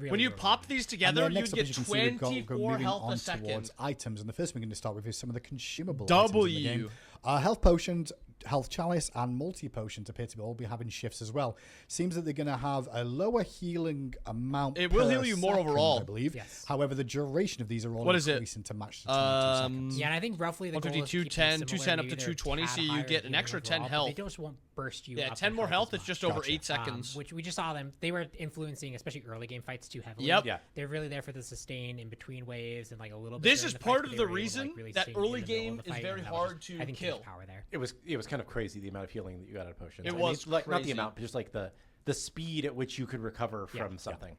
really when you overwhelming. pop these together, you next up, get as you can see, we've got- 24 moving health on a second. towards items, and the first thing we're going to start with is some of the consumable items in the W. game. Health potions, health chalice, and multi potions appear to all be having shifts as well. Seems that they're going to have a lower healing amount. It will per heal you more second, overall, I believe. Yes. However, the duration of these are all What is it? increasing to match the 22 seconds. Yeah, and I think roughly the goal is 152, to keep 10, them 210 similar, up to maybe they're a 220, so tad you higher get an healing extra 10 overall, but health. They just won't burst you Yeah, up 10 in more health health. as It's just much. over 8 seconds. Which we just saw them. They were influencing, especially early game fights, too heavily. Yep. Yeah. They're really there for the sustain in between waves and like a little bit. This during is the fights, part but of they the were able to, reason like, really that sing in early the middle of game the is fight, very and that was hard just, to I think, too much kill. power there. It was kind of crazy the amount of healing that you got out of potions. It I was mean, like not the crazy. amount, but just like the speed at which you could recover from something.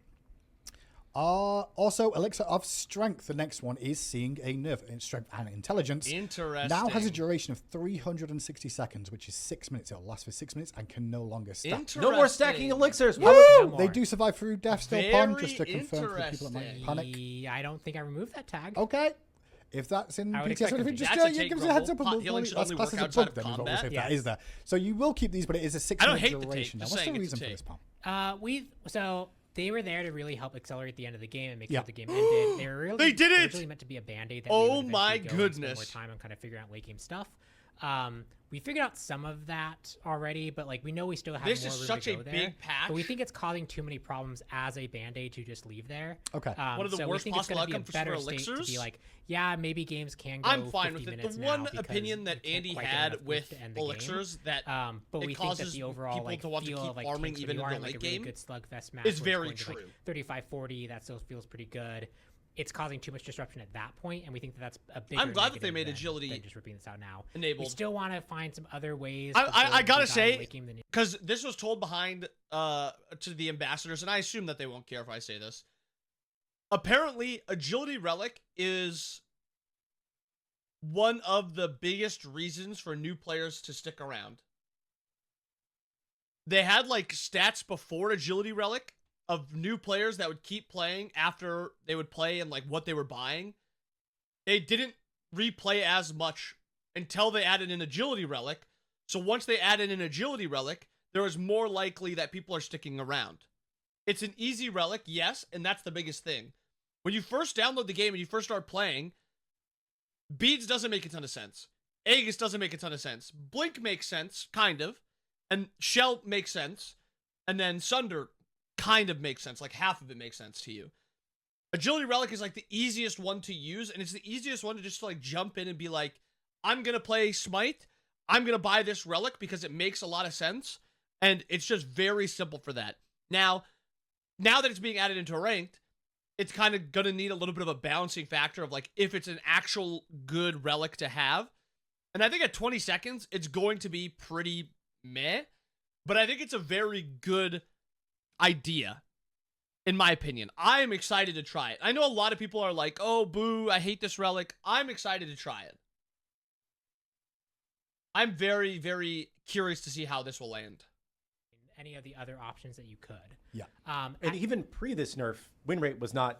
Also, Elixir of Strength. The next one is seeing a nerf in Strength and Intelligence. Interesting. Now has a duration of 360 seconds, which is 6 minutes. It'll last for 6 minutes and can no longer stack. No more stacking elixirs. Woo! No They more. do survive through death still, Very Pon, just to confirm for the people that might interesting. panic. I don't think I removed that tag. Okay. If that's in I would PTS expect or them anything, to. just That's a yeah, take give us a heads up. grumble. And Pot healing should that's only classed work as a outside bug of then, is what we'll combat. say if that Yes. is there. So you will keep these, but it is a 6 I don't minute hate the take, duration. Now, just what's the saying it's a reason for take. this, Pon? So they were there to really help accelerate the end of the game and make Yeah. sure the game ended. They were really They did it! originally meant to be a band-aid that Oh we would my eventually go and spend more goodness. time on kind of figuring out late game stuff. We figured out some of that already, but like we know we still have This more is room such to a go there. big patch. But we think it's causing too many problems as a band-aid to just leave there. Okay. One of the so worst we think it's possible gonna be a outcomes for better state elixirs? to be like, yeah, maybe games can go I'm fine 50 with it. minutes The now one because opinion that we can't Andy quite get had enough boost with to end the game. elixirs that but it we think that causes the overall people like to want to feel keep of like farming tanks, even when in you the are like late a really game good slugfest match is where very it's going to, true. like 35-40, that still feels pretty good. It's causing too much disruption at that point, and we think that that's a bigger I'm glad that they negative made than agility just ripping this out now. enabled. We still want to find some other ways. I to gotta build say, late game than- because this was told behind to the ambassadors, and I assume that they won't care if I say this. Apparently, agility relic is one of the biggest reasons for new players to stick around. They had like stats before agility relic of new players that would keep playing after they would play and like what they were buying. They didn't replay as much until they added an agility relic. So once they added an agility relic, there is more likely that people are sticking around. It's an easy relic, yes, and that's the biggest thing. When you first download the game and you first start playing, Beads doesn't make a ton of sense. Aegis doesn't make a ton of sense. Blink makes sense, kind of. And Shell makes sense. And then Sunder kind of makes sense. Like half of it makes sense to you. Agility Relic is like the easiest one to use, and it's the easiest one to just like jump in and be like, I'm going to play Smite. I'm going to buy this relic because it makes a lot of sense. And it's just very simple for that. Now that it's being added into ranked, it's kind of going to need a little bit of a balancing factor of like if it's an actual good relic to have. And I think at 20 seconds, it's going to be pretty meh. But I think it's a very good idea, in my opinion. I am excited to try it. I know a lot of people are like, oh, boo, I hate this relic. I'm excited to try it. I'm very, very curious to see how this will land. Any of the other options that you could. Yeah. And even pre this nerf, win rate was not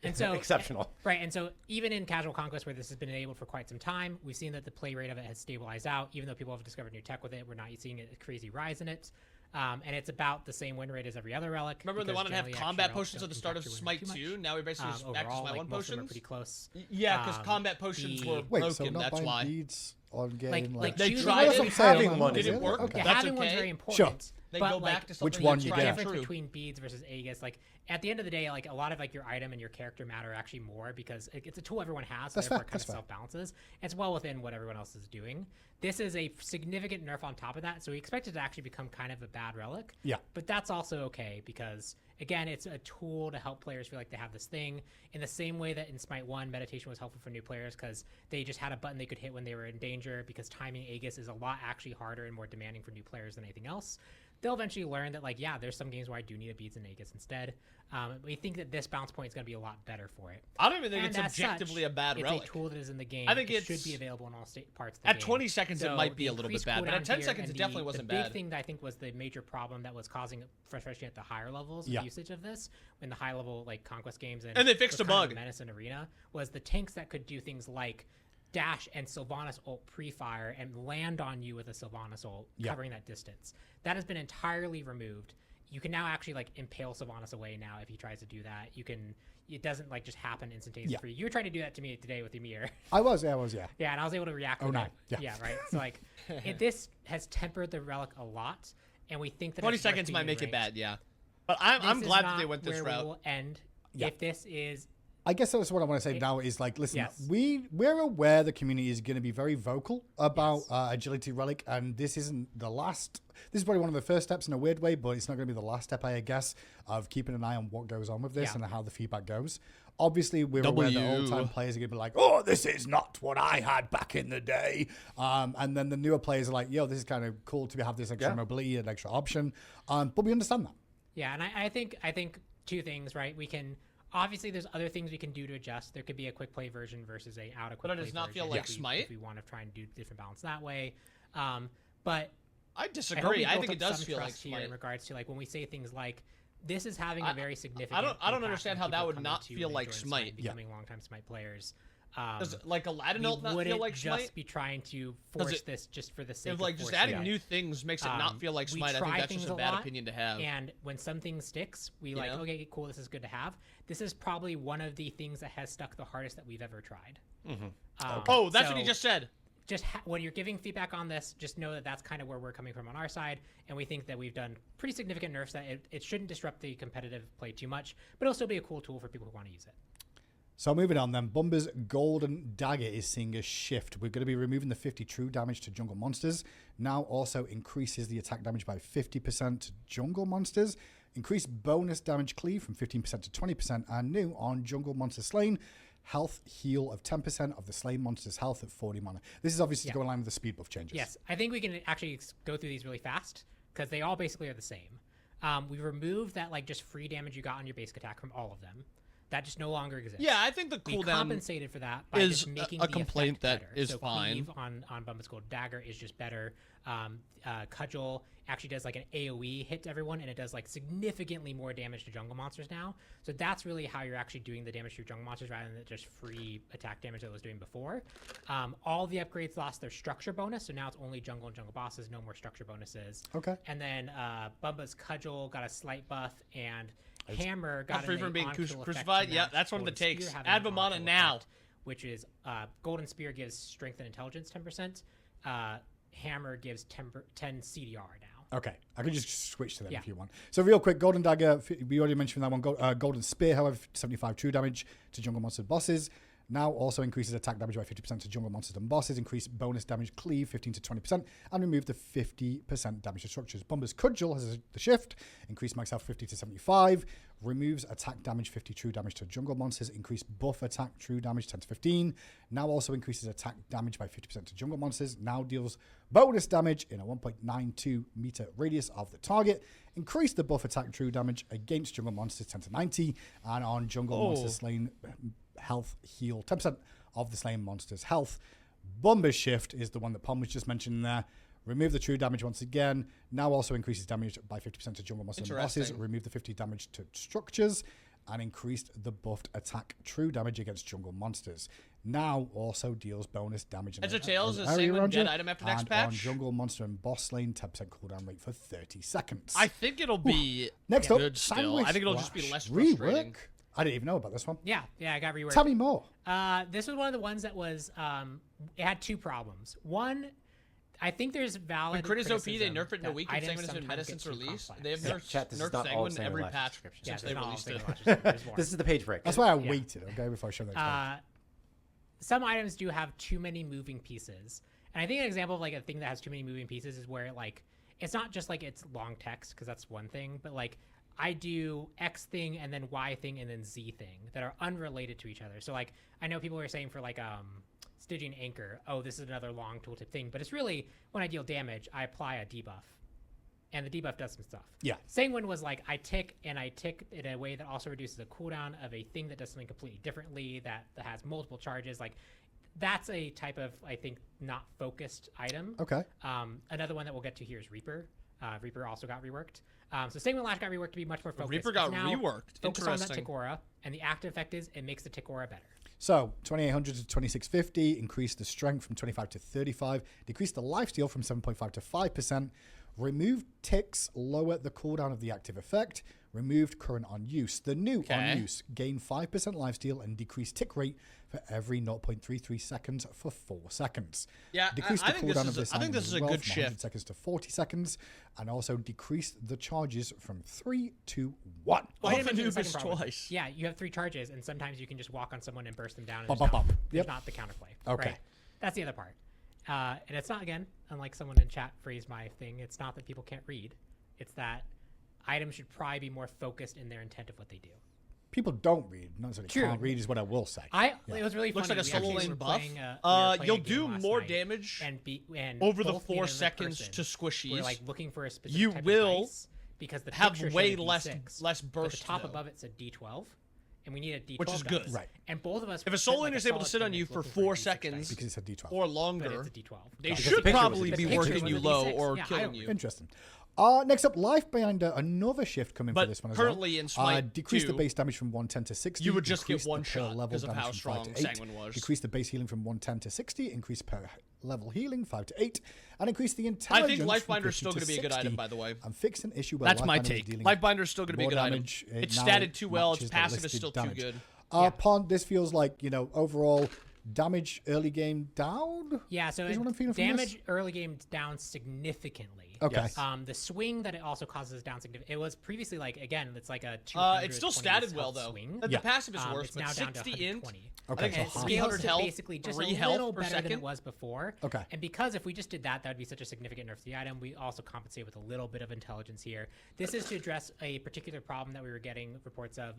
And so exceptional. Right. And so even in casual conquest, where this has been enabled for quite some time, we've seen that the play rate of it has stabilized out. Even though people have discovered new tech with it, we're not seeing a crazy rise in it. And it's about the same win rate as every other relic. Remember they wanted to have generally combat actual relics potions at the don't start of impact your win rate Smite too 2. much. Now we're basically just back to Overall, Smite 1 like, most of them are potions. pretty close. Yeah, because combat potions were Wait, so broken, not that's buying why. beads on game? Like They choosing tried one it, of them having for- one didn't work. Okay. Yeah, That's having one's okay. very important. They but go like, back to which something one that's you tried get? and difference true. between beads versus Aegis, like at the end of the day, like a lot of like your item and your character matter actually more because it's a tool everyone has, so That's therefore fair, it kind that's of fair. self-balances. It's well within what everyone else is doing. This is a significant nerf on top of that, so we expect it to actually become kind of a bad relic. Yeah. But that's also okay because, again, it's a tool to help players feel like they have this thing. In the same way that in Smite 1, meditation was helpful for new players because they just had a button they could hit when they were in danger, because timing Aegis is a lot actually harder and more demanding for new players than anything else. They'll eventually learn that, like, yeah, there's some games where I do need a beads and Aegis instead. We think that this bounce point is going to be a lot better for it. I don't even think And it's as objectively such, a bad relic. It's a tool that is in the game. I think it should it's- be available in all parts of the At game. 20 seconds, it So might be the a little bit increased bad, but at cooldown 10 here seconds, and it definitely wasn't the bad. big thing that I think was the major problem that was causing frustration at the higher levels of Yeah. usage of this, in the high level like conquest games, And they fixed was a kind of bug. Menace and Arena, was the tanks that could do things like dash and Sylvanas ult pre-fire and land on you with a Sylvanas ult, Yeah. covering that distance. That has been entirely removed. you can now actually like impale Sylvanas away now if he tries to do that. It doesn't like just happen instantaneously for you. You were trying to do that to me today with Ymir. I was. Yeah, and I was able to react. Oh no. Yeah, right. So like, this has tempered the relic a lot, and we think that 20 it's worth seconds being might make it ranked. bad. Yeah, but I'm This glad is that they not went this where route. We will end Yeah. if this is. I guess that's what I want to say now is like, listen, Yes. we're aware the community is going to be very vocal about Agility Relic, and this isn't the last. This is probably one of the first steps in a weird way, but it's not going to be the last step, I guess, of keeping an eye on what goes on with this and how the feedback goes. Obviously, we're aware that old-time players are going to be like, oh, this is not what I had back in the day. And then the newer players are like, yo, this is kind of cool to have this extra mobility and extra option. But we understand that. Yeah, and I think two things, right? We can obviously there's other things we can do to adjust. There could be a quick play version versus a out of quick play version. But it does not feel like Smite. If we want to try and do different balance that way. But I disagree. I think it does feel like here Smite. in regards to like when we say things like this is having a very significant. I don't understand how that would not feel like Smite. Becoming longtime Smite players. Does like Aladdin not feel like Smite? Just be trying to force this just for the sake of like just adding new things makes it not feel like Smite. I think that's just a bad opinion to have. And when something sticks, we like, okay, cool, this is good to have. This is probably one of the things that has stuck the hardest that we've ever tried. That's what he just said. Just when you're giving feedback on this, just know that that's kind of where we're coming from on our side, and we think that we've done pretty significant nerfs that it shouldn't disrupt the competitive play too much, but it'll still be a cool tool for people who want to use it. So moving on then, Bumba's Golden Dagger is seeing a shift. We're going to be removing the 50 true damage to jungle monsters. Now also increases the attack damage by 50% to jungle monsters. Increased bonus damage cleave from 15% to 20%. And new on jungle monster slain, health heal of 10% of the slain monster's health at 40 mana. This is obviously to go in line with the speed buff changes. Yes, I think we can actually go through these really fast because they all basically are the same. We removed that like just free damage you got on your basic attack from all of them. That just no longer exists. Yeah, I think the we cooldown compensated for that by is just making a the complaint that better. is so fine. Cleave on Bumba's Gold Dagger is just better. Cudgel actually does like an AoE hit to everyone, and it does like significantly more damage to jungle monsters now. So that's really how you're actually doing the damage to your jungle monsters rather than just free attack damage that it was doing before. All the upgrades lost their structure bonus, so now it's only jungle and jungle bosses, no more structure bonuses. Okay. And then Bumba's Cudgel got a slight buff, and Hammer got free an from being on-kill crucified. effect Yeah, to that's one of the Golden Spear takes. having Add an Vamana on-kill now. effect, which is Golden Spear gives strength and intelligence 10%. Hammer gives 10 CDR now. Okay, I can just switch to them if you want. So real quick, Golden Dagger, we already mentioned that one. Golden Spear, however, 75 true damage to jungle monster bosses. Now also increases attack damage by 50% to jungle monsters and bosses, increase bonus damage cleave 15 to 20%, and remove the 50% damage to structures. Bumba's Cudgel has the shift, increase max health 50 to 75, removes attack damage 50 true damage to jungle monsters, increase buff attack true damage 10 to 15, now also increases attack damage by 50% to jungle monsters, now deals bonus damage in a 1.92 meter radius of the target, increase the buff attack true damage against jungle monsters 10 to 90, and on jungle monsters slain, health heal 10% of the slain monster's health. Bumba's shift is the one that Pom was just mentioning there. Remove the true damage once again. Now also increases damage by 50% to jungle monsters and bosses. Remove the 50 damage to structures and increased the buffed attack true damage against jungle monsters. Now also deals bonus damage. As a Tails is saying when dead item after next patch. On jungle monster and boss slain, 10% cooldown rate for 30 seconds. I think it'll be next up, good still. I think it'll just be less frustrating. Rework? I didn't even know about this one. Yeah, I got reworked. Tell me more. This was one of the ones that was, it had two problems. One, I think there's valid When Crit is OP, criticism they nerf it in a week when Sanguine has been sometimes since get too release. complex. They have nerfed Sanguine in every patch since they released it. This is the page break. That's why I waited, okay, before I show that. Some items do have too many moving pieces. And I think an example of like a thing that has too many moving pieces is where like, it's not just like it's long text, because that's one thing, but like, I do X thing and then Y thing and then Z thing that are unrelated to each other. So like, I know people are saying for like Stygian Anchor, oh, this is another long tooltip thing, but it's really when I deal damage, I apply a debuff, and the debuff does some stuff. Yeah. Same one was like I tick in a way that also reduces the cooldown of a thing that does something completely differently that has multiple charges. Like that's a type of, I think, not focused item. Okay. Another one that we'll get to here is Reaper. Reaper also got reworked. So Sanguine Lash got reworked to be much more focused. Reaper got reworked. Focus on that tick aura, and the active effect is it makes the tick aura better. So 2800 to 2650, increased the strength from 25 to 35, decreased the lifesteal from 7.5 to 5%, Removed ticks lower the cooldown of the active effect. Removed current on use. The new on use gain 5% lifesteal and decrease tick rate for every 0.33 seconds for 4 seconds. Yeah, decrease I the think cooldown this of is I think this is a good from 100 shift. seconds to 40 seconds, and also decrease the charges from 3 to 1. Well, I didn't mention the Anubis second problem. twice. Yeah, you have 3 charges, and sometimes you can just walk on someone and burst them down. And Bop, there's bop, bop. there's Yep. not the counterplay. Okay. Right? That's the other part. And it's not, again, unlike someone in chat phrased my thing, it's not that people can't read. It's that items should probably be more focused in their intent of what they do. People don't read. Not so they True. can't read is what I will say. It was really Looks funny. like a We solo actually lane were buff. playing, we were playing You'll a game do last more night, damage and over the both me 4 and another seconds person to squishies. We're like looking for a specific You type will of dice because the have picture showed way a less D6, less but burst. the top though. above it said D12, and we need a D12 Which is good. dice. Right. And both of us. If a spent, soul like, laner is able to solid sit 10 on you minutes for looking a 4 D6 dice, seconds Because it said D12. or but longer, it's a D12. they Because should the picture was probably a be D6. working you was a low D6. or Yeah, I killing don't- you. Interesting. Next up, Lifebinder, another shift coming But for this one as currently well. in Smite decrease the 2, base damage from 110 to 60. you would just get increase the one per shot level because of damage how from 5 strong to 8. Sanguine was. Decrease the base healing from 110 to 60. Increase per level healing 5 to 8. And increase the I intelligence think from Lifebinder is 50 still to going to be a good 60, item, by the way. and fix an issue where That's my Lifebinder was take. dealing Lifebinder is still going to be a more good item. damage. It's now statted too well. Its matches the passive is listed still damage. too good. Pond, this feels like, overall damage early game down. Yeah, so Is what I'm feeling from this? damage early game down significantly. Okay. Yes. The swing that it also causes down significantly. It was previously it's like a 200 It's still 20 statted well health though. swing. The Yeah. passive is worse, It's but now down to 60 int. 120. Okay, I think so And it's it half. 300 scales to health, basically just 3 a health little per better than it second. was before. Okay. And because if we just did that, that would be such a significant nerf to the item. We also compensate with a little bit of intelligence here. This is to address a particular problem that we were getting reports of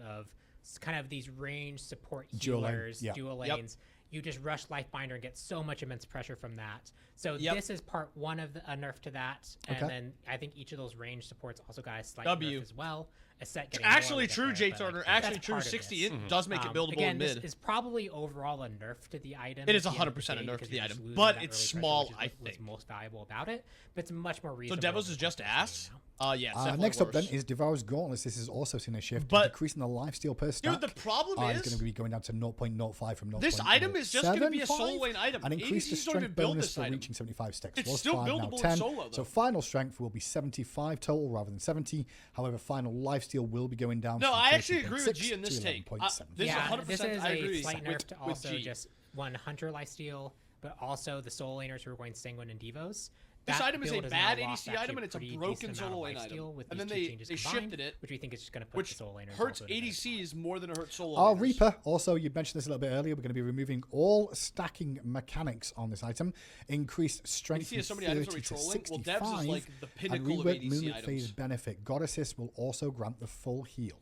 kind of these range support Dual lane, healers, yeah. dual Yep. lanes. You just rush Lifebinder and get so much immense pressure from that. So Yep. this is part 1 of a nerf to that. And Okay. then I think each of those range supports also got a slight W. nerf as well. A set getting more, Actually we'll get true, there, Jay but, Turner. like, Actually that's true. part of 60 this. int does make it buildable Again, in this mid. is probably overall a nerf to the item. It is at the end of the 100% a day nerf to because the you're just item, losing but that it's early pressure, small, which is I what's think. most valuable about it. But it's much more So reasonable. Devos than is just what we're seeing ass. now. Yeah, it's definitely Next up worse. then is Devour's Gauntlets. This is also seen a shift, But- decreasing the lifesteal per stack. Dude, the problem It's is going to be going down to 0.05 from 0.05. this item is just gonna be a solo lane item. And increase the ADCs don't even strength build bonus this for item. reaching 75 sticks. It's Was still 5, now buildable in 10. solo, So though. final strength will be 75 total rather than 70. However, final lifesteal will be going down. No, from I actually agree with 13.6 G in this to take. 11.7. This is yeah, 100% this is I a agree slight nerf with- to with also G. just one hunter lifesteal, but also the soul laners who are going Sanguine and Devos. This That item is a build has now bad lost ADC actually item, and it's a pretty broken decent solo amount lane of lifesteal item. with And these then two they changes shifted combined, it, which we think is just going to put which the soul laners hurts also in a better spot. ADCs more than it hurts solo Our laners. Reaper, also, you mentioned this a little bit earlier, we're going to be removing all stacking mechanics on this item. Increased strength see from if so many items are 30 to re-trolling? Well, 65. Devs is like the and pinnacle of rework ADC movement items. phase benefit. God Assist will also grant the full heal.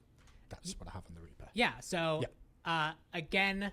That's what I have on the Reaper. Yeah, so again,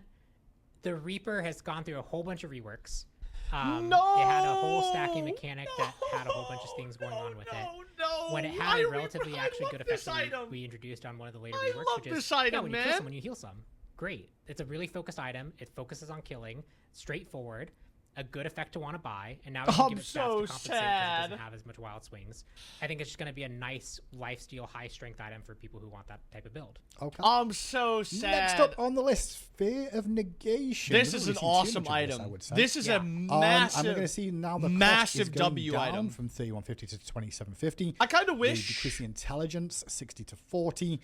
the Reaper has gone through a whole bunch of reworks. No! It had a whole stacking mechanic that had a whole bunch of things going on with it. No, When it Why had a are we- relatively I actually love good this effect that item. we introduced on one of the later I reworks, love which is this item, when you kill man. someone, you heal some. Great. It's a really focused item. It focuses on killing, straightforward, a good effect to want to buy, and now we can I'm give it stats so to compensate because it sad. doesn't have as much wild swings. I think it's just going to be a nice lifesteal, high strength item for people who want that type of build. Okay. I'm so sad. Next up on the list, Fear of Negation. This We've is not an really seen too awesome much of this, I item. would say. This is a And massive, we're going to see now the cost is massive going W down item. from 3150 to 2750. I kind of They wish. decrease the intelligence 60 to 40.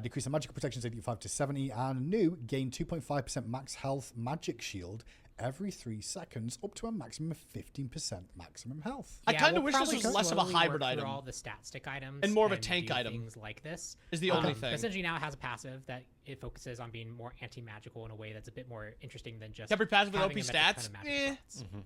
Decrease the magical protection 85 to 70. And new, gain 2.5% max health magic shield every 3 seconds up to a maximum of 15% maximum health. I kinda wish this probably was less of a slowly hybrid work through item. all the stat stick items And more of a tank do item. Things like this Is the only thing. Essentially, now it has a passive that it focuses on being more anti-magical in a way that's a bit more interesting than just Tempered passive with having OP a metric ton stats? of magic Eh. stats.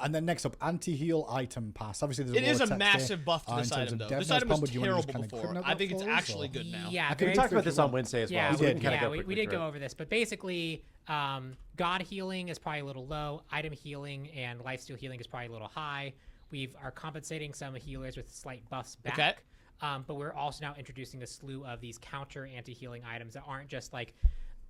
And then next up, anti-heal item pass. Obviously, there's It is lot a of text massive here, buff to in this terms item, of though. This Devnos item was Pond. Do you wanna just terrible kinda before. quick note I think that it's for us, actually or- good now. Yeah, We very talked about quickly. this on Wednesday as well. Yeah, so we can did, kinda yeah, go we quickly did through go it. over this, but basically, God healing is probably a little low. Item healing and lifesteal healing is probably a little high. We are compensating some healers with slight buffs back. Okay. But we're also now introducing a slew of these counter anti-healing items that aren't just like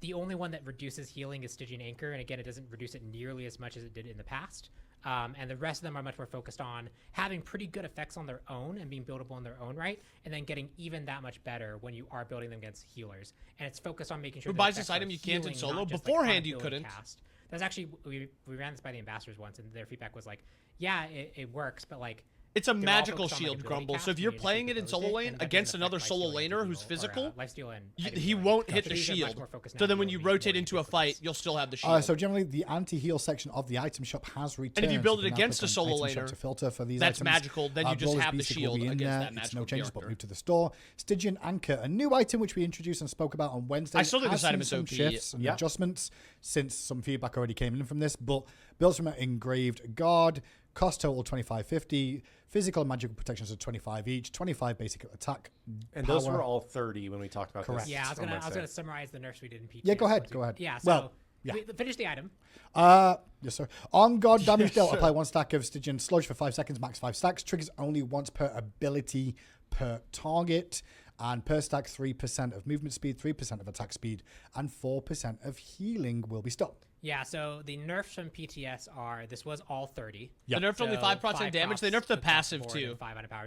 the only one that reduces healing is Stygian Anchor, and again, it doesn't reduce it nearly as much as it did in the past. And the rest of them are much more focused on having pretty good effects on their own and being buildable in their own right, and then getting even that much better when you are building them against healers. And it's focused on making sure Who the buys this effects are item you can't in healing, solo? not just, Beforehand on a you build couldn't. Cast. That's actually we ran this by the ambassadors once, and their feedback was like, yeah, it works, but like It's a they're all magical focused on, like, shield, ability Grumble. cast, So if you're you just playing it in decompose solo it, lane and that against doesn't another affect solo lifesteal and laner anti-heal who's or, physical, lifesteal and he item won't healing. hit So the these are much shield. more focused So now then on when you more rotate into a ubiquitous. fight, you'll still have the shield. So generally, the anti-heal section of the item shop has returned. And if you build so it now against click a on solo item shop laner, to filter for these that's items. magical. Then you just Brawler's have the Beast will shield be in against there. that It's magical no changes, but character. move to the store. Stygian Anchor, a new item which we introduced and spoke about on Wednesday. I still think has this item seen is some OP. shifts and Yeah. adjustments since some feedback already came in from this, but builds from an engraved guard. Cost total 25.50. Physical and magical protections are 25 each. 25 basic attack. And those power. were all 30 when we talked about Correct. this. Yeah, I was on gonna Wednesday. summarize the nerfs we did in PTS. Yeah, go ahead, once we- go ahead. Yeah, so Well, yeah. finish the item. Yes, sir. On God damage dealt, apply 1 stack of Stygian Sludge for 5 seconds, max 5 stacks. Triggers only once per ability per target. And per stack, 3% of movement speed, 3% of attack speed, and 4% of healing will be stopped. Yeah, so the nerfs from PTS are, this was all 30. Yeah. They nerfed only So 5% damage. They nerfed the passive too.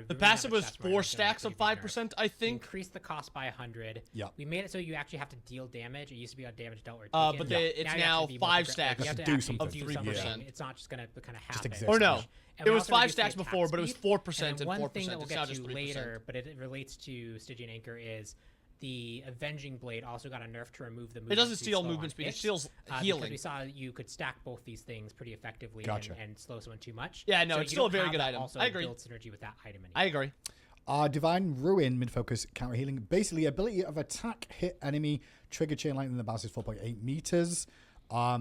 The passive was 4 stacks of 5%, I think. Increased the cost by 100. Yeah. We made it so you actually have to deal damage. It used to be on damage dealt or But taken. it's you have now to be 5 more stacks you have to do actually something. do Of 3%. something. It's not just going to kind of happen. exist. Or no. And It we was also 5 reduced the stacks attack before, but it was speed. 4% and one 4%. thing that we'll It's now get just to 3%. later, but it relates to Stygian Anchor, is the Avenging Blade also got a nerf to remove the movement. It doesn't speed steal slow movement on speed, it hits, steals Because healing. we saw you could stack both these things pretty effectively Gotcha. and slow someone too much. Yeah, no, So it's you still a don't very have good that item. Also I agree. build synergy with that item anymore. I agree. Divine Ruin, mid-focus, counter healing. Basically, ability of attack, hit enemy, trigger chain lightning, the bounce is 4.8 meters.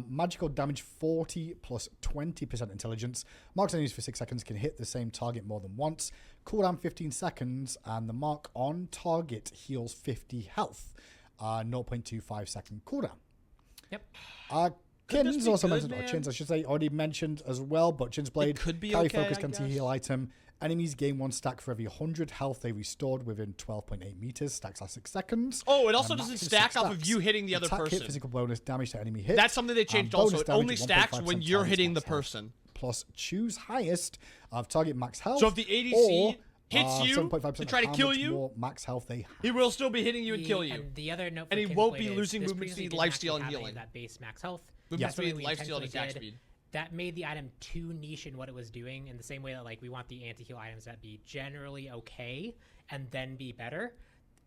Magical damage 40 plus 20% intelligence. Marks enemies for 6 seconds, can hit the same target more than once. Cooldown 15 seconds, and the mark on target heals 50 health. 0.25 second cooldown. Yep. Could this Kins be also good, mentioned, or man? Chins, I should say, already mentioned as well, but Chin's Blade, could be carry okay, focused I anti-heal guess. item. Enemies gain 1 stack for every 100 health they restored within 12.8 meters. Stacks last 6 seconds. Oh, it also And doesn't max is stack 6 off of stacks. you hitting the other Attack, person. Hit, physical bonus, damage to enemy hit. That's something they changed also. bonus It damage only at stacks 1.5% when you're target's hitting the max health. person. Plus choose highest of target max health. So if the ADC or, hits you 7.5% to try to of how kill much you, more max health they have. He will still be hitting you and kill you. And the other note for And he Kin's won't Blade be is losing this movement previously speed, didn't actually lifesteal, and have any of healing. That base max health. Movement That's something speed, we lifesteal, and intentionally attack did. speed. That made the item too niche in what it was doing, in the same way that like we want the anti-heal items that be generally okay and then be better.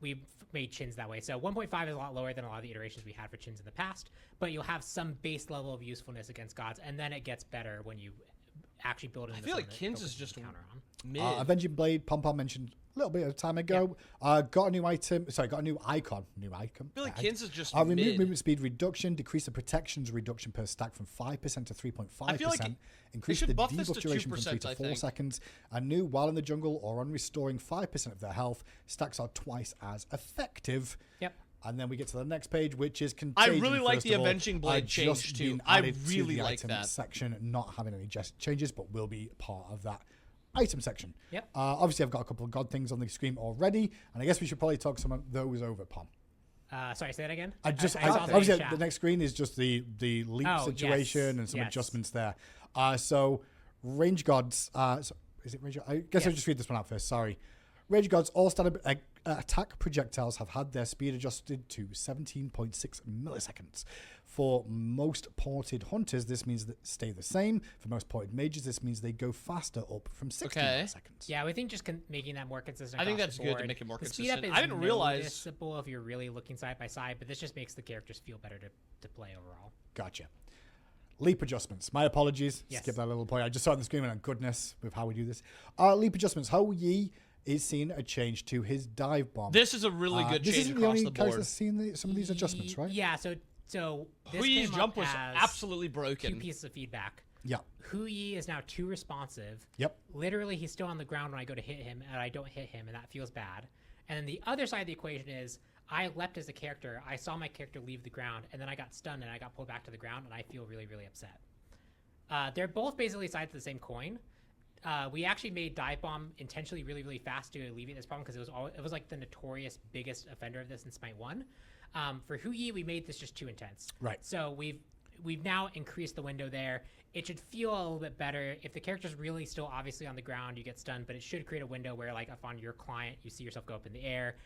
We've made Chins that way. So 1.5 is a lot lower than a lot of the iterations we had for Chins in the past, but you'll have some base level of usefulness against gods, and then it gets better when you actually build it. I feel like Kins is just counter on. mid. Avenging Blade, Pom Pom mentioned a little bit of time ago. Got a new item. Sorry, got a new icon. I feel like Kins is just remove mid. movement speed reduction, decrease the protections reduction per stack from 5% to 3.5%. I feel like increase should the buff this debuff to duration from 3 2%, to I 4 think. seconds. A new while in the jungle or on restoring 5% of their health. Stacks are twice as effective. Yep. And then we get to the next page, which is Contagion. really like first the of all. Avenging Blade just change, too. been I added to really the like item that. section, not having any changes, but will be part of that item section. Yep. Obviously, I've got a couple of god things on the screen already, and I guess we should probably talk some of those over, Pom. Sorry, say that again. I saw that in obviously chat. the next screen is just the leap Oh, situation yes, and some yes. adjustments there. So range gods. Is it range? I guess I'll Yes. just read this one out first. Sorry. Range gods. All standard attack projectiles have had their speed adjusted to 17.6 milliseconds. For most ported hunters, this means that stay the same. For most ported mages, this means they go faster, up from 60 Okay. milliseconds. Yeah, we think just making that more consistent. I think across that's the good to board. make it more The speed up consistent. is I didn't realize- noticeable if you're really looking side by side, but this just makes the characters feel better to play overall. Gotcha. Leap adjustments. My apologies. Yes. Skip that little point. I just saw it on the screen and goodness with how we do this. Leap adjustments. Hou Yi is seeing a change to his dive bomb. This is a really good this change isn't the across only the character board. that's seen some of these adjustments, right? Yeah, so this Hui's came jump up was as absolutely 2 broken. pieces of feedback. Yeah. Hu Yi is now too responsive. Yep. Literally, he's still on the ground when I go to hit him, and I don't hit him, and that feels bad. And then the other side of the equation is I leapt as a character. I saw my character leave the ground, and then I got stunned, and I got pulled back to the ground, and I feel really, really upset. They're both basically sides of the same coin. We actually made dive bomb intentionally really, really fast to alleviate this problem because it was like the notorious biggest offender of this in Smite 1. For Hu Yi, we made this just too intense. Right. So we've now increased the window there. It should feel a little bit better. If the character's really still obviously on the ground, you get stunned, but it should create a window where, like, if on your client you see yourself go up in the air,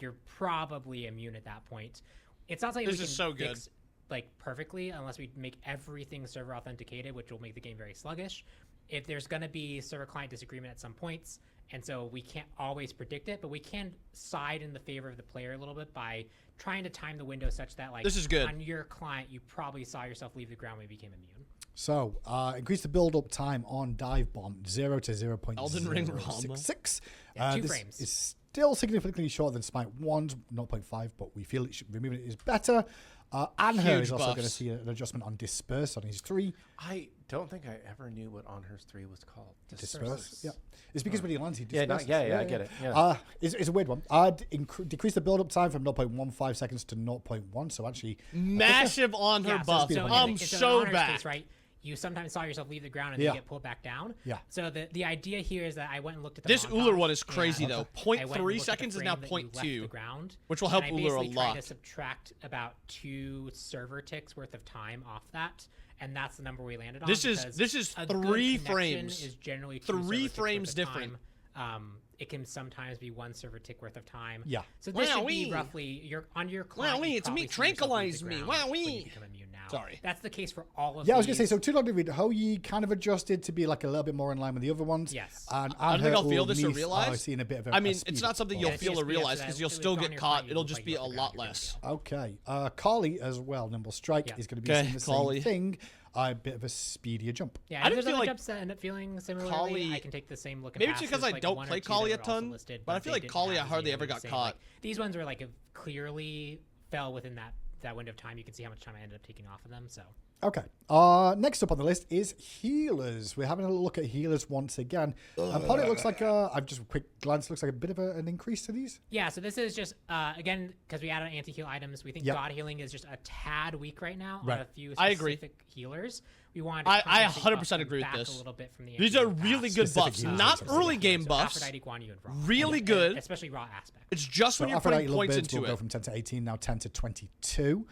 you're probably immune at that point. It's not something This we is can so good. fix, like, perfectly unless we make everything server authenticated, which will make the game very sluggish. if there's going to be server-client disagreement at some points, and so we can't always predict it, but we can side in the favor of the player a little bit by trying to time the window such that, like, this is good. on your client, you probably saw yourself leave the ground when you became immune. So, increase the build-up time on Dive Bomb 0 to Elden Ring 0.066. Yeah, 2 this frames. is still significantly shorter than Smite 1's 0.5, but we feel removing it is better. Anher Huge is also going to buffs. see an adjustment on Disperse on his 3. I don't think I ever knew what Anher's 3 was called. Disperse. Yeah. It's because when he lands, he Yeah, disperses. I get it. Yeah. It's a weird one. Decrease the build-up time from 0.15 seconds to 0.1. So actually, Massive on her buff. so I'm so Honor's back. case, right? You sometimes saw yourself leave the ground and Yeah. then get pulled back down. Yeah. So the idea here is that I went and looked at the This montage, Uller one is crazy, and though. I went and 0.3 looked at the seconds is now frame that you left 0.2, the ground, which will help and I Uller a basically tried lot. to subtract about 2 server ticks worth of time off that, and that's the number we landed on. This is because a good 3 connection frames. Is generally 2 3 server ticks frames worth of different. time. It can sometimes be 1 server tick worth of time. Yeah. So this should Wowee. be roughly on your client. Wowee, you it's me, probably see yourself leave the tranquilize me. ground when you Wowee. become immune now. Sorry. That's the case for all of yeah, I was these. going to say, so too long to read. How you kind of adjusted to be like a little bit more in line with the other ones. Yes. And I don't think I'll feel this or Anher realize. seeing a bit of a, I mean, a speed it's not something you'll bump. feel or CSPS, realize so because that you'll it still was on get your caught. client, It'll you just look be like a you're lot gonna less. go. Okay. Carly as well, Nimble Strike Yeah. is going to be Okay, seeing the Carly. same thing. A bit of a speedier jump. Yeah, I if didn't there's feel other like jumps that end up feeling similarly, Kali- I can take the same look. Maybe it's because I don't play Kali a ton, listed, but I feel they like didn't Kali have I hardly the ever ability got to say, caught. like, these ones were like clearly fell within that window of time. You can see how much time I ended up taking off of them. So Okay. Next up on the list is healers. We're having a look at healers once again. And Pod, it looks like I've just a quick glance. Looks like a bit of an increase to these. yeah, so this is just again because we added anti-heal items. We think Yep. God healing is just a tad weak right now Right. on a few I agree. specific healers. We wanted. To I compensate 100% buff agree with back this. A little bit from the These are anti-heal really past. good Specific buffs, healers, not specific early game So buffs. Aphrodite, Guan Yu, and Ra. Really And good. especially Raw aspect. It's just when So you're putting Aphrodite points Lovebirds will into go it. from 10 to 18, now 10 to 22.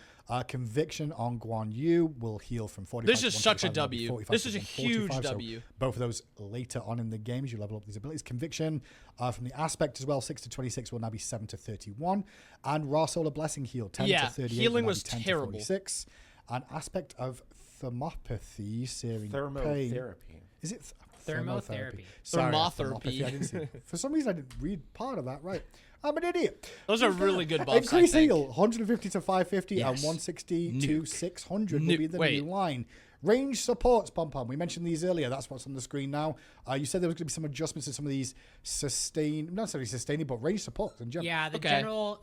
Conviction on Guan Yu will heal from 45 This to is such a 125, now be W. 45 This to is a 145, huge so W. both of those later on in the game as you level up these abilities. Conviction from the aspect as well, 6 to 26 will now be 7 to 31. And Raw Solar Blessing heal, 10 Yeah, to 38 healing will now was be 10 terrible. to 46. An aspect of thermopathy, searing pain. Thermotherapy. Is it Thermotherapy. Sorry, Thermotherapy. I didn't see it. For some reason, I didn't read part of that right. I'm an idiot. Those are really good buffs. I Increase think. heal, 150 to 550 and Yes. 160 to Nuke. 600 will be the Wait. new line. Range supports, Pom Pom. We mentioned these earlier. That's what's on the screen now. You said there was going to be some adjustments to some of these not necessarily sustaining, but range supports in general. Yeah, the Okay.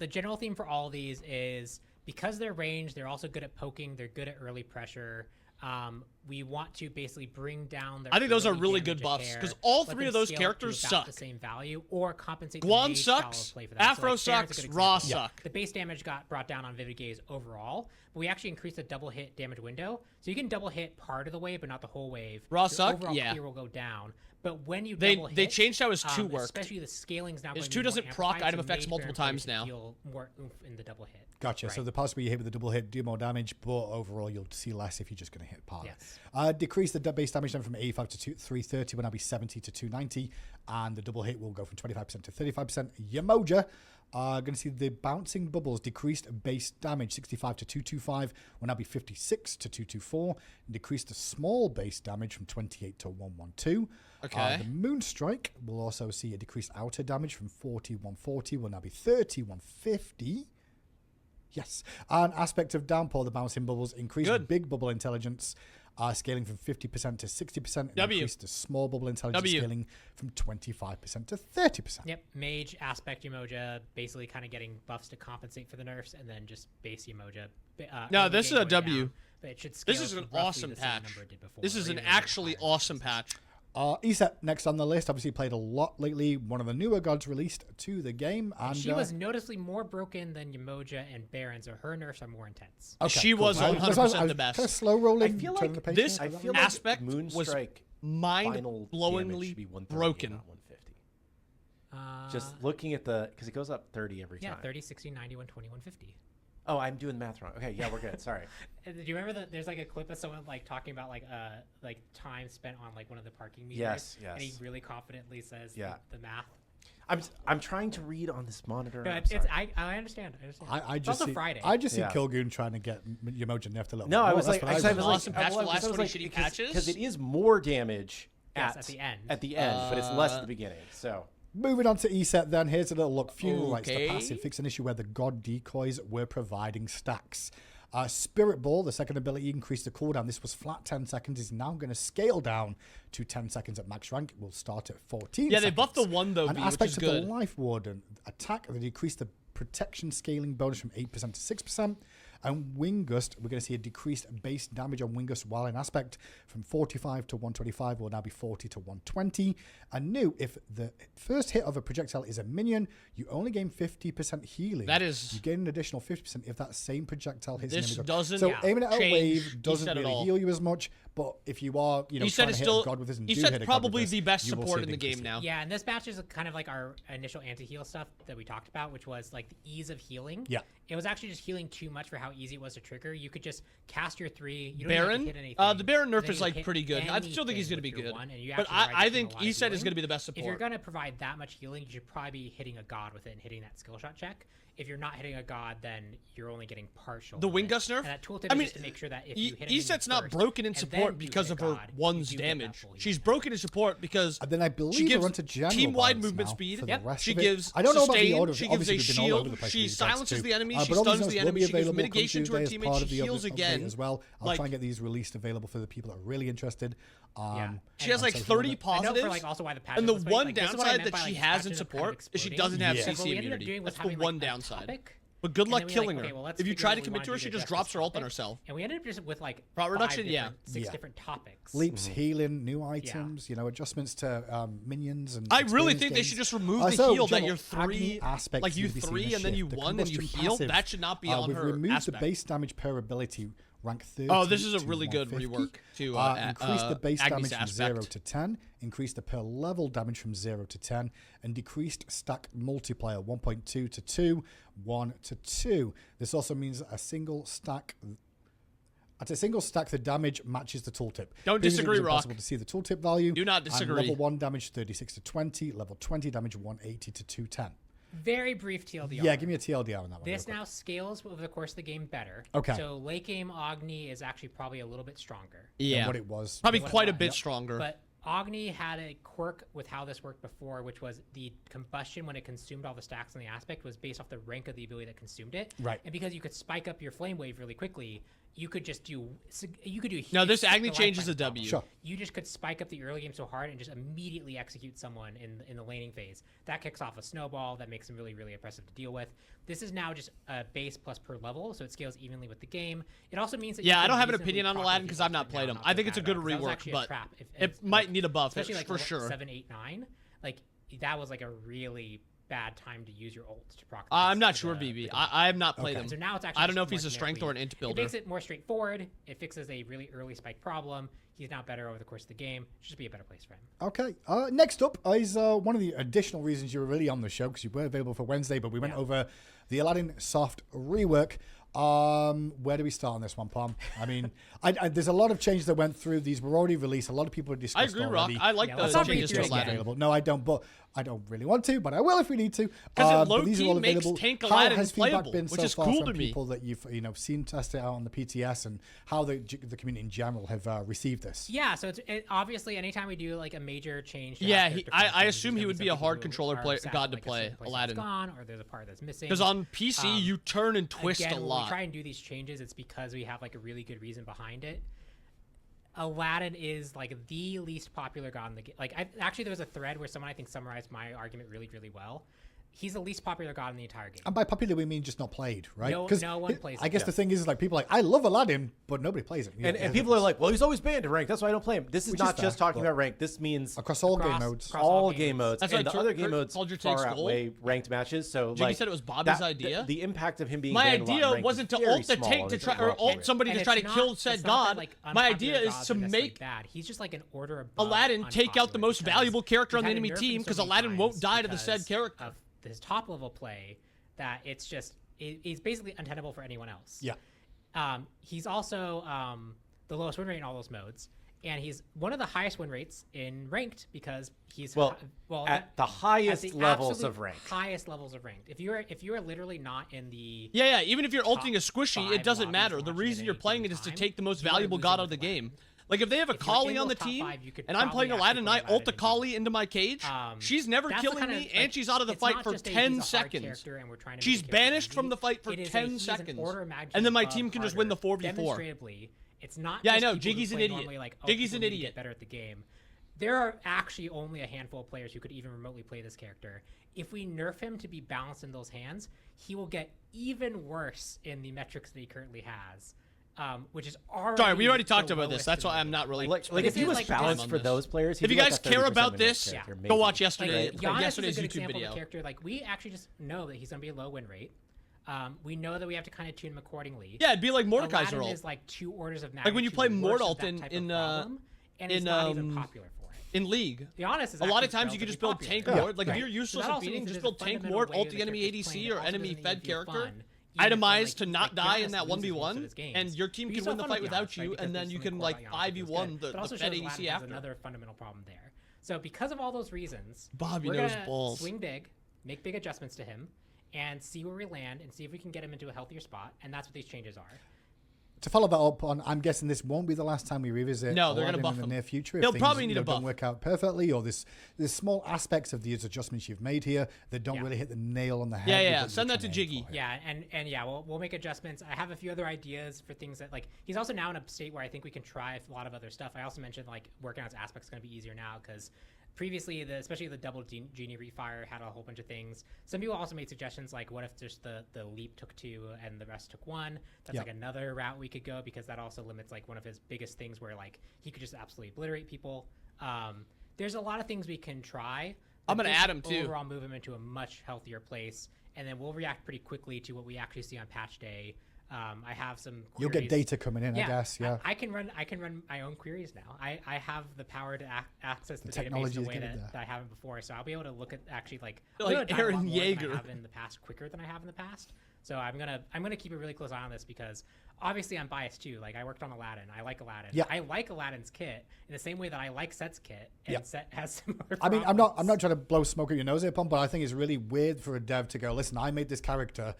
general theme for all of these is because they're ranged, they're also good at poking, they're good at early pressure. We want to basically bring down their I think those are early really damage good buffs, a 'cause hair, all let three them of those scale characters to about suck. the same value, or compensate the Guan mage style of sucks, play for that. Afro Baron's a sucks, good Raw example. suck. The base damage got brought down on Vivid Gaze overall, but we actually increased the double hit damage window, so you can double hit part of the wave, but not the whole wave. Raw Your suck? overall Yeah. clear will go down. But when you They double they hit, changed how his 2 worked. especially the scaling's now His going to 2 be more doesn't proc amplified, item so effects mage multiple Baron times players now. feel more oomph in the double hit. Gotcha. So Right. the possible you hit with the double hit, do more damage, but overall you'll see less if you're just going to hit part. Yes. Decrease the base damage then from 85 to 330 will now be 70 to 290, and the double hit will go from 25% to 35%. Yamoja going to see the bouncing bubbles decreased base damage 65 to 225 will now be 56 to 224, and decrease the small base damage from 28 to 112. Okay. The Moonstrike will also see a decreased outer damage from 4140 will now be 3150. Yes. An aspect of Downpour, the bouncing bubbles, increased Good. big bubble intelligence, scaling from 50% to 60%, and W. increased the small bubble intelligence, W. scaling from 25% to 30%. Yep, Mage, Aspect, Umoja, basically kind of getting buffs to compensate for the nerfs, and then just base Umoja. No, early this is game a going W. down, but it should scale This is to an roughly awesome the same patch. number it did before, This is or an even actually higher awesome efficiency. patch. ESET next on the list, obviously played a lot lately. One of the newer gods released to the game. And She was noticeably more broken than Umoja and Baron, so her nerfs are more intense. She was I 100% the best. Kind of slow rolling. I feel turning like the page this- now. I Is that feel right? like Aspect was Moonstrike final damage mind-blowingly should be 130, broken. not 150. Just looking at the, because it goes up 30 every Yeah, time. 30, 60, 90, 120, 150. Oh, I'm doing the math wrong. Okay, yeah, we're good. Sorry. Do you remember that there's like a clip of someone like talking about like time spent on like one of the parking meters? Yes, And he yes. really confidently says Yeah. the math. I'm trying to read on this monitor. No, I'm it's sorry. I understand. I understand. I It's just also see, Friday. I just see Yeah. Kilgoon trying to get Yamoja nerfed a little No, bit. I Oh, was that's like, what I was was Awesome patch, the last 20 shitty patches? because it is more damage Yes, at the end. At the end, but it's less at the beginning. So moving on to ESET then, here's a little look. Funeral Rites, the Okay. passive, fix an issue where the god decoys were providing stacks. Spirit Ball, the second ability, increased the cooldown. This was flat 10 seconds, is now going to scale down to 10 seconds at max rank. It will start at 14 Yeah, seconds. they buffed the one though, An which aspect is of good. the Life Warden attack, they decreased the protection scaling bonus from 8% to 6%. And Wing Gust, we're going to see a decreased base damage on Wing Gust while in aspect from 45 to 125 will now be 40 to 120. And new, if the first hit of a projectile is a minion, you only gain 50% healing. That is- You gain an additional 50% if that same projectile hits an This enemy god. doesn't So aiming at a change wave doesn't ESET at really all. heal you as much, but if you are, you know, ESET trying is to hit still a god with this and do ESET's hit a god probably with the this, best you will support see in the it game increase. now. Yeah, and this match is kind of like our initial anti-heal stuff that we talked about, which was like the ease of healing. Yeah. It was actually just healing too much for how easy it was to trigger. You could just cast your 3. You don't even have Baron, to hit anything. the Baron nerf Then is you like hit pretty good. I still think he's anything going to be with your good. 1, and you But actually provide I just think a lot of ESET is healing. going to be the best If you're support. going to provide that much healing, you should probably be hitting a god with it and hitting that skill shot check. If you're not hitting a god, then you're only getting partial. The of Wing it. Gust nerf? And that tooltip I is mean, just to make sure that if you hit a ESET's minion not first, broken in and support then you because hit of a her god, one's you do get that damage. full healing. She's broken in support because And then I believe she we're gives onto general team-wide balance movement now speed. for the Yep. rest She of it. gives I don't know about the sustain, order. she gives Obviously, a we've been all over shield, the place she with regards silences to- the enemy, but she all these stuns notes the will enemy, be she gives available come mitigation to her Tuesday as teammates, part she of the heals update again. as well. I'll Like- try and get these released available for the people that are really interested. Yeah. She has And like so 30 I know positives. for like also why the patch And the is this way, one like, this is what I downside meant that by, she like, has patches in are kind of support is she exploding. doesn't have Yeah. CC Because what we ended up immunity. doing was That's the having, one like, a downside. topic, But good and luck then we were killing like, her. okay, well, let's If you figure try out to what we commit wanna to her, do she to just address drops this her ult on topic. herself. And we ended up just with like Rot 5 reduction, different, yeah. 6 Yeah. different topics. Leaps, healing, new items, you know, adjustments to minions and. I really experience think they gains. should just remove the So, heal that general you're 3, Agni aspects like you you'll be seeing 3 a and then you shift. The 1 and you combustion heal. passive, That should not be on we've her removed aspect. the base damage per ability, rank 30. Oh, this is a to really good 150. rework to increase the base Agni's damage from 0 aspect. to 10, increase the per level damage from 0 to 10, and decreased stack multiplier 1.2 to 2, 1 to 2. This also means a single stack. At a single stack, the damage matches the tooltip. Don't Previously, disagree, it was Rock. impossible to see the tooltip value. Do not and disagree. level 1 damage 36 to 20, level 20 damage 180 to 210. Very brief TLDR. Yeah, give me a TLDR on that one. This real now scales over the course of the game better. Okay. So late game Agni is actually probably a little bit stronger. quick, than Yeah. what it was. Probably what it quite a was. bit Yep. stronger. But Agni had a quirk with how this worked before, which was the combustion when it consumed all the stacks on the aspect was based off the rank of the ability that consumed it. Right. And because you could spike up your flame wave really quickly, you could just do a No, huge this stick Agni to change is lifeline a problem. W. Sure. You just could spike up the early game so hard and just immediately execute someone in the laning phase. That kicks off a snowball that makes them really, really oppressive to deal with. This is now just a base plus per level, so it scales evenly with the game. It also means that Yeah, you I can don't have an reasonably opinion on proc Aladdin if because you I've want not to played now him. not I feel think it's a bad good about it, 'cause that was rework, actually a but trap. it might need a buff, especially like for sure. 7, 8, 9. Like that was like a really bad time to use your ult to proc. I'm not the- sure, the BB. god. I have not played Okay. him. So now it's actually. I don't know just if he's more a strength or an generically- int It builder. makes it more straightforward. It fixes a really early spike problem. He's now better over the course of the game. Should just be a better place for him. Okay. Next up is one of the additional reasons you were really on the show because you weren't available for Wednesday, but we went over the Aladdin soft rework. Where do we start on this one, Palm? I mean, there's a lot of changes that went through. These were already released. A lot of people have I discussed agree, Rock. already. I like Yeah, the let's not read changes through to it Aladdin. Available. No, I don't. But I don't really want to. But I will if we need to. Because it but these are all low-key makes available. Tank How Aladdin has feedback playable, been which so is far cool from to me. people that you've seen test it out on the PTS and how the community in general have received this? Yeah, so it's obviously anytime we do like a major change. To Yeah, how he- character I functions, assume there's he gonna would some be a people hard who controller are player- sad god that, to play, a certain place is Aladdin. gone, or there's a part that's missing. Because on PC, you turn and twist Again, a when lot. we try and do these changes, it's because we have like a really good reason behind it. Aladdin is like the least popular god in the game. Like, actually, there was a thread where someone I think summarized my argument really, really well. He's the least popular god in the entire game. And by popular, we mean just not played, right? No- 'Cause no one plays I it. guess the thing is, like, people are like, I love Aladdin, but nobody plays it. You know, And people are like, well, he's always banned in rank. That's why I don't play him. This is Which is not fair, just talking but- about rank. This means across all game Across- modes. across all game modes. That's and why the other game Kurt modes called your far takes gold. outweigh ranked matches. So Jiggy like said it was Bobby's idea? The impact of him being My banned a lot in idea ranked wasn't is to very ult the small tank to in try the or overall ult somebody And to try to it's kill not- said it's not that, god. like, My unpopular idea is gods to are necessarily make bad. He's just like an order above Aladdin take out the unpopular most because valuable character on the we've had to enemy nerf team him so because many Aladdin won't times die to the said because character. of his top level play that it's just it's basically untenable for anyone else. Yeah. He's also the lowest win rate in all those modes, and he's one of the highest win rates in ranked because he's Well, at at the highest the levels absolute of ranked. highest levels of ranked. If you are literally not in the Yeah, even if you're ulting a squishy, five it doesn't lobbies matter. The watching reason at you're any playing given it is to time, take the most you are valuable losing god out with of the Aladdin. game. Like if they have a If you're Kali in on the those top team, 5, you could and I'm probably playing actually Aladdin, and I play ult the Aladdin Kali into my cage, she's never that's the killing kinda, me, like, and she's out of the it's fight not for just a, 10 he's a hard seconds. character and we're trying to She's make the character banished from easy. the fight for It is 10 he's seconds. An order of magnitude And then my above team can just harder. win the 4v4. Demonstratively, it's not Yeah, I just know, people who Jiggy's an play idiot. normally, like, oh, Jiggy's people an need to idiot. get better at the game. There are actually only a handful of players who could even remotely play this character. If we nerf him to be balanced in those hands, he will get even worse in the metrics that he currently has, which is already. Sorry, we already talked the about this. lowest That's in why the I'm game. not really. Like this if he is, was like, balanced on for this. those players, he'd If be you like guys a care 30% about win this, character, go maybe. watch yesterday. Giannis yesterday's is a good YouTube example video. of a character. Like, we actually just know that he's going to be a low win rate. We know that we have to kind of tune him accordingly. Yeah, it'd be like Mordekaiser Aladdin ult. is like 2 orders of magnitude. Like when you play worse Mord of ult that in- type in, of problem, and it's in, not even popular for it. in League. The honest is A lot of actually times you can just relatively build tank popular. Mord. Like if Right. you're So useless that at also beating, means just there's a build tank fundamental Mord, way ult that the enemy character's ADC playing or that also enemy doesn't fed even feel character. fun, even if they're, Itemize like, to like, not die in Giannis that loses most of 1v1, his games. and your team We can still win the have fun fight with without Giannis, you, right? Because and then there's you something can cool like about Giannis, which is 5v1 good. the But also fed shows ADC Aladdin has after. another fundamental problem there. So because of all those reasons, Bobby we're knows gonna balls. swing big, make big adjustments to him, and see where we land, and see if we can get him into a healthier spot. And that's what these changes are. To follow that up on, I'm guessing this won't be the last time we revisit. No, they're gonna Aladdin buff in the him. near future. They'll if probably things, need a don't buff. work out perfectly, or there's small aspects of these adjustments you've made here that don't really hit the nail on the head. Yeah, with yeah. what you're Send that trying to aim Jiggy. for here. Yeah, and yeah, we'll make adjustments. I have a few other ideas for things that, like, he's also now in a state where I think we can try a lot of other stuff. I also mentioned, like, working on his aspects is going to be easier now because previously, especially the double genie refire had a whole bunch of things. Some people also made suggestions like, what if just the leap took 2 and the rest took 1? That's like another route we could go, because that also limits like one of his biggest things where like he could just absolutely obliterate people. There's a lot of things we can try. I'm gonna this add him too. Overall, move him into a much healthier place, and then we'll react pretty quickly to what we actually see on patch day. I have some queries. You'll get data coming in, I guess. Yeah. I can run my own queries now. I have the power to access the database technology in is a way getting that there. I haven't before. So I'll be able to look at actually like Aaron than Yeager. I have in the past, quicker than I have in the past. So I'm gonna keep a really close eye on this, because obviously I'm biased too. Like, I worked on Aladdin. I like Aladdin. Yeah. I like Aladdin's kit in the same way that I like Set's kit, and Set has similar I mean, I'm problems. not trying to blow smoke at your nose here, Pom, but I think it's really weird for a dev to go, listen, I made this character,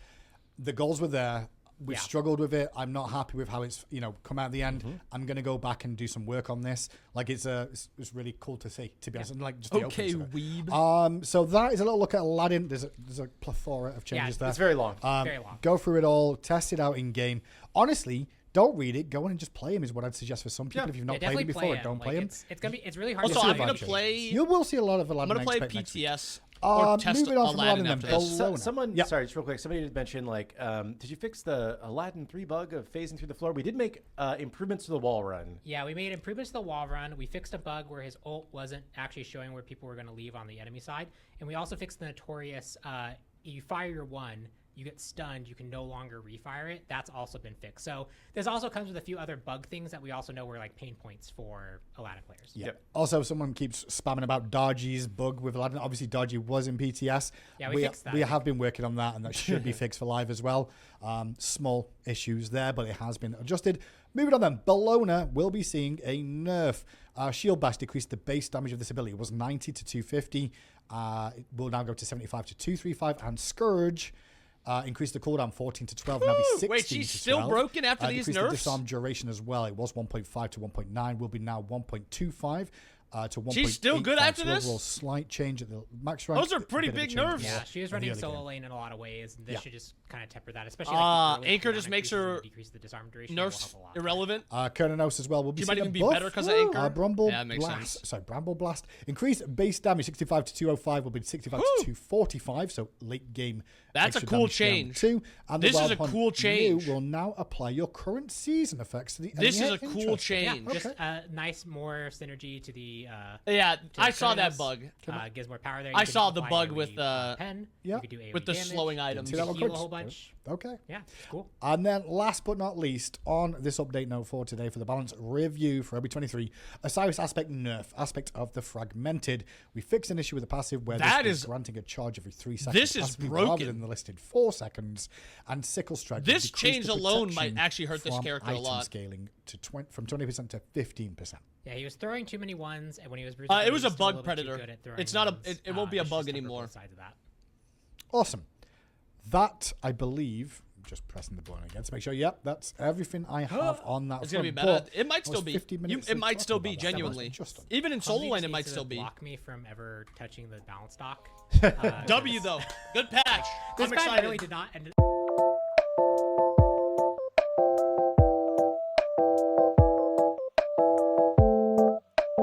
the goals were there, we struggled with it, I'm not happy with how it's come out at the end. I'm gonna go back and do some work on this. Like, it's really cool to see, to be honest, and like just the Okay, openness of it. weeb. So that is a little look at Aladdin. There's a plethora of changes there. It's very long. Very long. Go through it all, test it out in game. Honestly, don't read it. Go in and just play him is what I'd suggest for some people. If you've not played him before, don't play him. It's really hard. Also, to I'm play gonna him. play. You will see a lot of I'm Aladdin. gonna play I expect next week. PTS or test moving on from Aladdin Aladdin after then, this. Bologna. Someone, Yeah. sorry, just real quick. Somebody did mention, like, did you fix the Aladdin 3 bug of phasing through the floor? We did make improvements to the wall run. Yeah, we made improvements to the wall run. We fixed a bug where his ult wasn't actually showing where people were going to leave on the enemy side. And we also fixed the notorious, you fire your 1, you get stunned, you can no longer refire it. That's also been fixed. So this also comes with a few other bug things that we also know were like pain points for Aladdin players. Yeah. Also, someone keeps spamming about Dargy's bug with Aladdin. Obviously, Dargy was in PTS. Yeah, we fixed that. We have been working on that, and that should be fixed for live as well. Small issues there, but it has been adjusted. Moving on then, Bologna will be seeing a nerf. Shield Bash decreased the base damage of this ability. It was 90 to 250. It will now go to 75 to 235. And Scourge increased the cooldown 14 to 12. Now be 16 Wait, she's to still 12. broken after these Decreased nerfs? the disarm duration as well. It was 1.5 to 1.9. Will be now 1.25. To 1.85. She's still good after so this? overall slight change at the max rank. Those are pretty a bit of a big change nerfs. as Yeah, well she was in the running early solo game. lane in a lot of ways, and this should just kind of temper that, especially Anchor just makes her decrease the disarm duration. Nerfs will help a lot. irrelevant. Kernanos as well will be She might seeing even a be buff. better 'cause of Anchor. Bramble Yeah, that makes Blast. sense. Sorry, Bramble Blast. Increased base damage 65 to 205 will be 65 to 245. So late game. That's a extra cool damage down change. Too. And the This is Wild a Hunt cool change. New will now apply your current season effects to the This enemy. is a cool Interesting. Yeah, change. just Okay. nice more synergy to the. Yeah, to I the saw that Kernanos. bug. Gives more power there. I You can saw the apply bug AoE with, pen. yeah. You could do AoE With the damage. slowing items. See that You one, can heal a Chris? whole bunch. Okay. Yeah, it's cool. And then last but not least, on this update note for today for the balance review for OB23, Osiris aspect nerf, aspect of the fragmented. We fixed an issue with the passive where That this is- granting a charge every 3 seconds. This is passively broken. Rather than the listed 4 seconds. And Sickle Strike. will This decrease change the alone might protection actually hurt this from character a item lot. Scaling to from 20% to 15%. Yeah, he was throwing too many ones, and when he was It was he a still bug little bit too predator. good at throwing It's not a- ones. it won't be a Let's bug just temper anymore. both sides of that. Awesome. That, I believe, just pressing the button again to make sure. Yep, that's everything I have on that. It's gonna be front. meta. It might still be. It might still be genuinely. Even in solo lane, it might still be. Block me from ever touching the balance dock. W though, good patch. This I'm patch excited. really did not end.